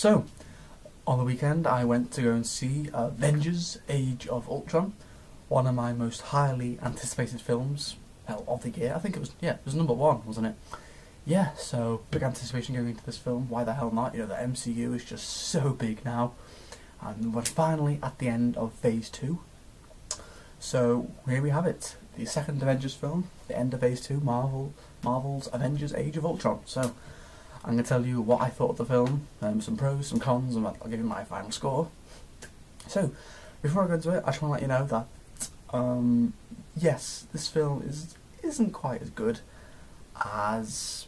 So, on the weekend I went to go and see Avengers Age of Ultron, one of my most highly anticipated films of the year. I think it was number one, wasn't it? Yeah, so big anticipation going into this film. Why the hell not? You know, the MCU is just so big now. And we're finally at the end of Phase 2. So, here we have it. The second Avengers film, the end of Phase 2, Marvel's Avengers Age of Ultron. So, I'm going to tell you what I thought of the film, some pros, some cons, and I'll give you my final score. So, before I go into it, I just want to let you know that, yes, this film isn't quite as good as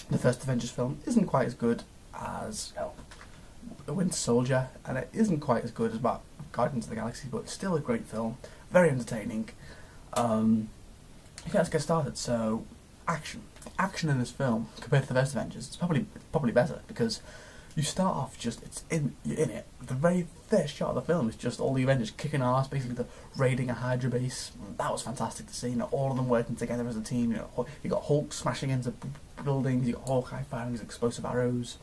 the first Avengers film, isn't quite as good as The Winter Soldier, and it isn't quite as good as Guardians of the Galaxy, but it's still a great film, very entertaining. Okay, let's get started. So, action in this film compared to the first Avengers, it's probably better, because you start off you're in it. The very first shot of the film is just all the Avengers kicking ass, basically raiding a Hydra base. That was fantastic to see. You know, all of them working together as a team. You know, you got Hulk smashing into buildings. You got Hawkeye firing his explosive arrows.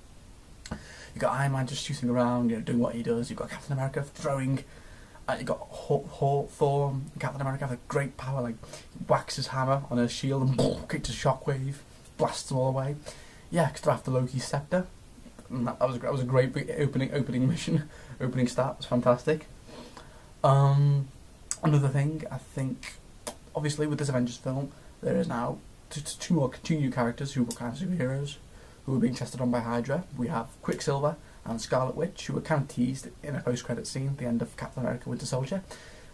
You got Iron Man just shooting around, you know, doing what he does. You got Captain America throwing. You got Thor and Captain America have a great power, like he whacks his hammer on a shield and boom, kicks a shockwave, blasts them all away. Yeah, because they're after Loki's scepter. And that was a great opening mission. Opening start was fantastic. Another thing, I think, obviously with this Avengers film, there is now two new characters who were kind of superheroes who were being tested on by Hydra. We have Quicksilver and Scarlet Witch, who were kind of teased in a post-credit scene at the end of Captain America Winter Soldier.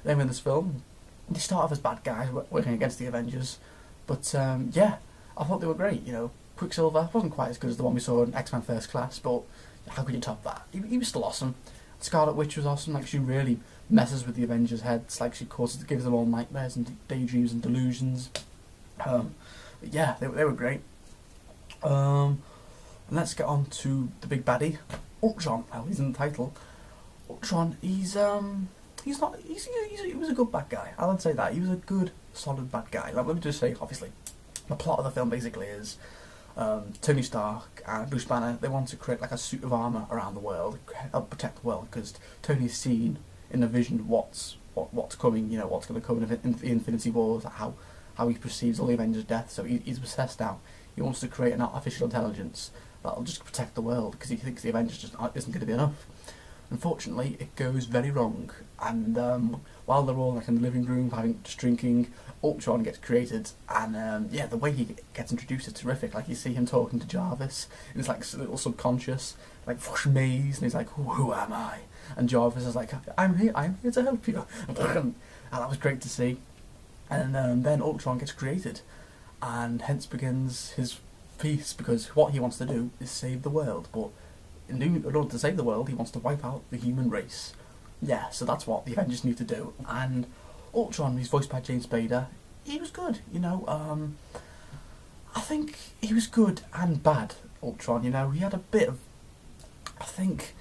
Then in this film, they start off as bad guys working against the Avengers, but yeah, I thought they were great. You know, Quicksilver wasn't quite as good as the one we saw in X-Men First Class, but how could you top that? He was still awesome. Scarlet Witch was awesome. Like, she really messes with the Avengers' heads. Like, she gives them all nightmares and daydreams and delusions. But yeah, they were great. And let's get on to the big baddie, Ultron. Well, he's in the title. Ultron, he was a good bad guy. I would say that. He was a good, solid bad guy. Like, let me just say, obviously, the plot of the film basically is Tony Stark and Bruce Banner, they want to create like a suit of armour around the world, help protect the world, because Tony's seen in a vision what's coming, you know, what's going to come in the Infinity Wars, how he perceives all the Avengers' death. So he's obsessed now. He wants to create an artificial intelligence that'll just protect the world, because he thinks the Avengers just isn't going to be enough. Unfortunately, it goes very wrong, and while they're all like in the living room drinking, Ultron gets created, and yeah, the way he gets introduced is terrific. Like, you see him talking to Jarvis, and it's like a little subconscious, like whoosh maze, and he's like, "Who am I?" And Jarvis is like, I'm here to help you." And that was great to see. And then Ultron gets created, and hence begins his piece, because what he wants to do is save the world, but in order to save the world, he wants to wipe out the human race. Yeah, so that's what the Avengers need to do. And Ultron, he's voiced by James Spader, he was good, you know. I think he was good and bad, Ultron, you know. He had a bit of, I think,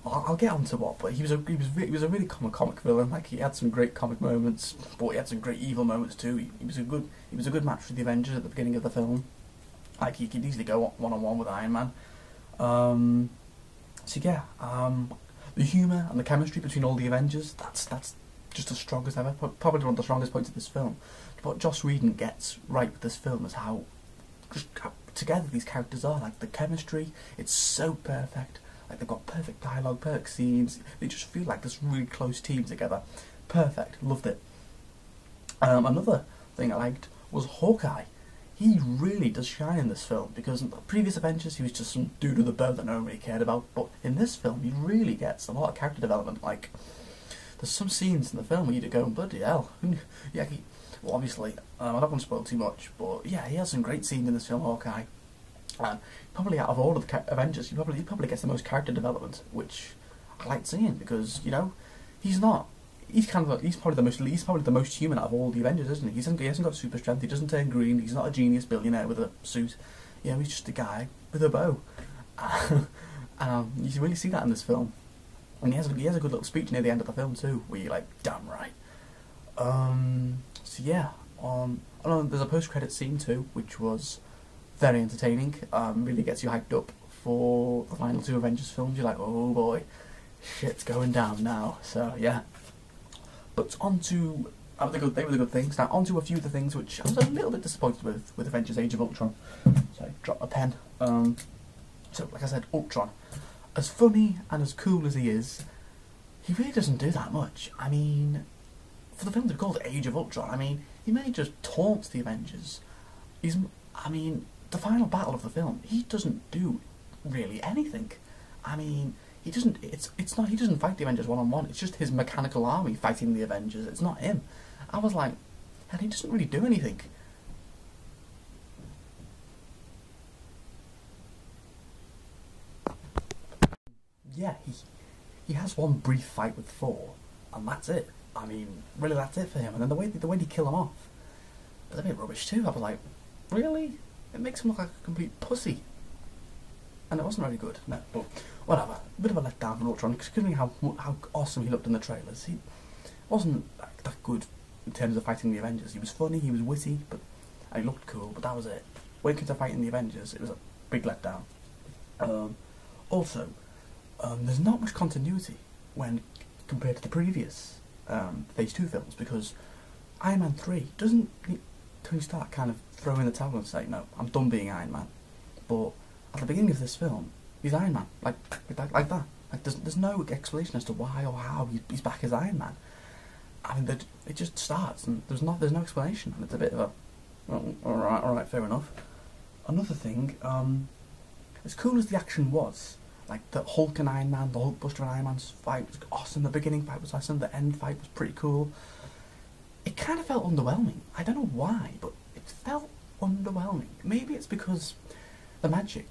I'll get on to what, but he was a really comic villain. Like, he had some great comic moments, but he had some great evil moments too. He was a good match for the Avengers at the beginning of the film. Like, he could easily go one-on-one with Iron Man. So yeah, the humour and the chemistry between all the Avengers, that's just as strong as ever. Probably one of the strongest points of this film. What Joss Whedon gets right with this film is how together these characters are. Like, the chemistry, it's so perfect. Like, they've got perfect dialogue, perfect scenes. They just feel like this really close team together. Perfect, loved it. Another thing I liked was Hawkeye. He really does shine in this film, because in the previous Avengers he was just some dude with a bow that no one really cared about, but in this film he really gets a lot of character development. Like, there's some scenes in the film where you'd go, bloody hell. Yeah, well, obviously, I'm not going to spoil too much, but yeah, he has some great scenes in this film, Hawkeye. And probably out of all of the Avengers, he probably gets the most character development, which I like seeing, because, you know, he's probably the most human out of all the Avengers, isn't he? He hasn't got super strength. He doesn't turn green. He's not a genius billionaire with a suit. You know, he's just a guy with a bow. You really see that in this film. And he has a good little speech near the end of the film too, where you're like, damn right. So yeah, there's a post-credit scene too, which was very entertaining. Really gets you hyped up for the final two Avengers films, you're like, oh boy, shit's going down now. So yeah. But on to they were the good things. Now on to a few of the things which I was a little bit disappointed with Avengers Age of Ultron. So I dropped a pen. So like I said, Ultron, as funny and as cool as he is, he really doesn't do that much. I mean, for the film to be called Age of Ultron, I mean, he may just taunt the Avengers. I mean, the final battle of the film, he doesn't do really anything. I mean, he doesn't. It's not. He doesn't fight the Avengers one-on-one. It's just his mechanical army fighting the Avengers. It's not him. I was like, and he doesn't really do anything. Yeah, he has one brief fight with Thor, and that's it. I mean, really, that's it for him. And then the way they kill him off, was a bit rubbish too. I was like, really? It makes him look like a complete pussy. And it wasn't very good. No, but whatever. A bit of a letdown from Ultron, considering how awesome he looked in the trailers. He wasn't that good in terms of fighting the Avengers. He was funny, he was witty, but and he looked cool. But that was it. When it came to fighting the Avengers, it was a big letdown. Also, there's not much continuity when compared to the previous Phase 2 films, because Iron Man 3 doesn't Tony Stark kind of throw in the towel and say, no, I'm done being Iron Man. But at the beginning of this film, he's Iron Man, like that. Like there's no explanation as to why or how he's back as Iron Man. I mean, it just starts and there's no explanation, and it's a bit of a all right, fair enough. Another thing, as cool as the action was, like the Hulk and Iron Man, the Hulkbuster and Iron Man's fight was awesome. The beginning fight was awesome. The end fight was pretty cool. It kind of felt underwhelming. I don't know why, but it felt underwhelming. Maybe it's because the magic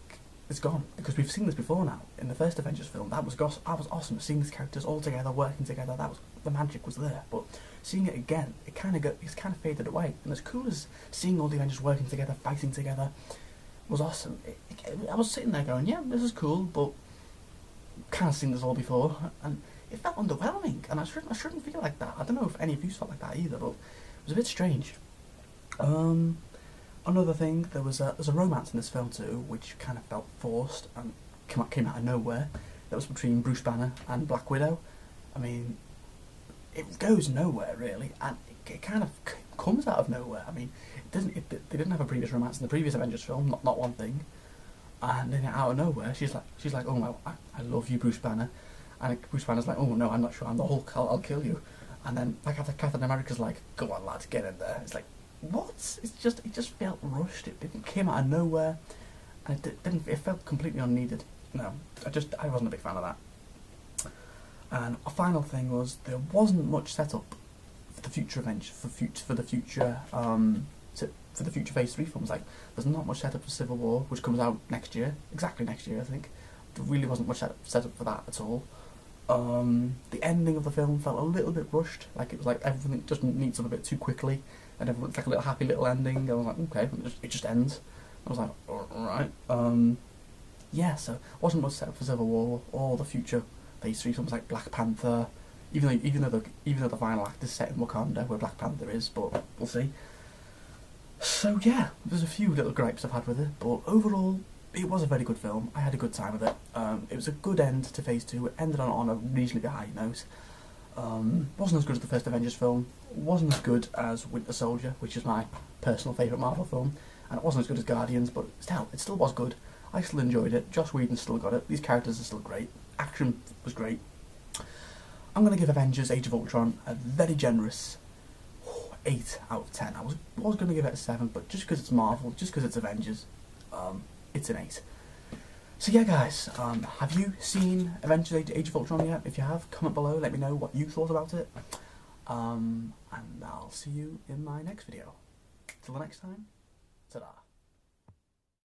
is gone, because we've seen this before now. In the first Avengers film, that was awesome. Seeing these characters all together, working together, the magic was there. But seeing it again, it's kind of faded away. And as cool as seeing all the Avengers working together, fighting together, was awesome. I was sitting there going, yeah, this is cool, but kind of seen this all before, and it felt underwhelming. And I shouldn't feel like that. I don't know if any of you felt like that either, but it was a bit strange. Another thing, there's a romance in this film too, which kind of felt forced and came out of nowhere. That was between Bruce Banner and Black Widow. I mean, it goes nowhere really, and it kind of comes out of nowhere. I mean, they didn't have a previous romance in the previous Avengers film, not one thing. And then out of nowhere, she's like, oh no, I love you, Bruce Banner. And Bruce Banner's like, oh no, I'm not sure, I'm the Hulk, I'll kill you. And then like after Captain America's like, go on lads, get in there. It's like, what? It just felt rushed. It came out of nowhere, and it felt completely unneeded. No, I wasn't a big fan of that. And a final thing was, there wasn't much setup for the future Avengers, for the future Phase 3 films. Like, there's not much setup for Civil War, which comes out next year, exactly next year I think. There really wasn't much setup for that at all. The ending of the film felt a little bit rushed, like it was like everything just needs up a bit too quickly, and everyone's like a little happy little ending. I was like, okay, it just ends. I was like, alright. Yeah, so wasn't much set up for Civil War or the future Phase 3 films like Black Panther, even though the final act is set in Wakanda, where Black Panther is, but we'll see. So yeah, there's a few little gripes I've had with it, but overall, it was a very good film. I had a good time with it. It was a good end to Phase 2. It ended on a reasonably high note. Wasn't as good as the first Avengers film. Wasn't as good as Winter Soldier, which is my personal favourite Marvel film. And it wasn't as good as Guardians, but still, it still was good. I still enjoyed it. Joss Whedon still got it. These characters are still great. Action was great. I'm going to give Avengers Age of Ultron a very generous 8 out of 10. I was going to give it a 7, but just because it's Marvel, just because it's Avengers, it's an 8. So yeah guys, have you seen Avengers Age of Ultron yet? If you have, comment below, let me know what you thought about it. And I'll see you in my next video. Till the next time, ta-da.